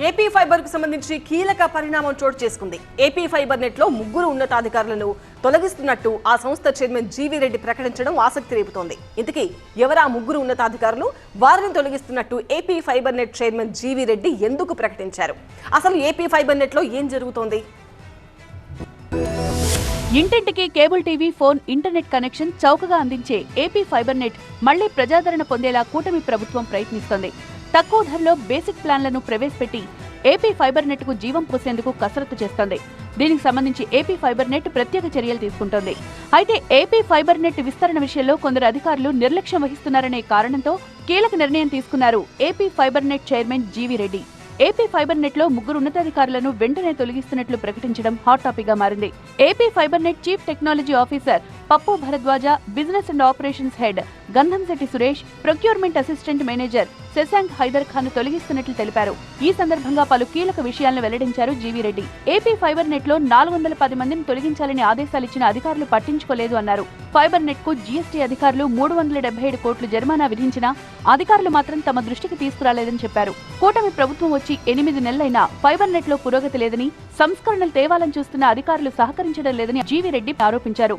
AP fibre కు సంబంధించి కీలక పరిణామం చోటు చేసుకుంది. ఏపీ ఫైబర్ నెట్ లో 3 ఉన్నతాధికారులను తొలగిస్తున్నట్టు ఆ సంస్థ చైర్మన్ జీవీ రెడ్డి ప్రకటించడం ఆసక్తి రేపుతోంది. ఇంతకీ ఎవరా 3 ఉన్నతాధికారులు? వారిని తొలగిస్తున్నట్టు AP fibre net chairman GV Reddy ఎందుకు ప్రకటించారు? అసలు ఏపీ ఫైబర్ నెట్ లో ఏం జరుగుతోంది? ఇంటింటికి cable TV, phone, internet connection చౌకగా అందించే ఏపీ ఫైబర్ నెట్ మళ్లీ ప్రజాదరణ పొందేలా కూటమి ప్రభుత్వం ప్రయత్నిస్తోంది. తక్కువ ధరలో బేసిక్ ప్లాన్లను ప్రవేశపెట్టి ఏపీ ఫైబర్ నెట్ కు జీవం పోసేందుకు కసరత్తు చేస్తోంది. దీనికి సంబంధించి ఏపీ ఫైబర్ నెట్ ప్రత్యేక చర్యలు తీసుకుంటోంది. అయితే ఏపీ ఫైబర్ నెట్ విస్తరణ విషయంలో కొందరు అధికారులు నిర్లక్ష్యం వహిస్తున్నారనే కారణంతో కీలక నిర్ణయం తీసుకున్నారు AP fibre net chairman GV Reddy. AP fibre net లో 3 ఉన్నతాధికారులను వెంటనే తొలగిస్తున్నట్లు ప్రకటించడం హాట్ టాపిక్ గా మారింది. AP fibre net chief technology officer Pappu Bharadwaja, business and operations head Gandhamsetty Suresh, procurement assistant manager Shashank Haider Khan తొలగిస్తున్నట్లు తెలిపారు. ఈ సందర్భంగా పలు కీలక విషయాలను వెల్లడించారు GV Reddy. AP fibre net లో 410 మందిని తొలగించాలని ఆదేశాలిచ్చిన అధికారులు పట్టించుకోలేదు అన్నారు. ఫైబర్ నెట్ కు జీఎస్టీ అధికారులు 377 కోట్లు జరిమానా విధించినా అధికారులు మాత్రం తమ దృష్టికి తీసుకురాలేదని చెప్పారు. కూటమి ప్రభుత్వం వచ్చి 8 నెలలైనా ఫైబర్ నెట్ లో పురోగతి లేదని, సంస్కరణలు తేవాలని చూస్తున్న అధికారులు సహకరించడం లేదని జీవీ రెడ్డి ఆరోపించారు.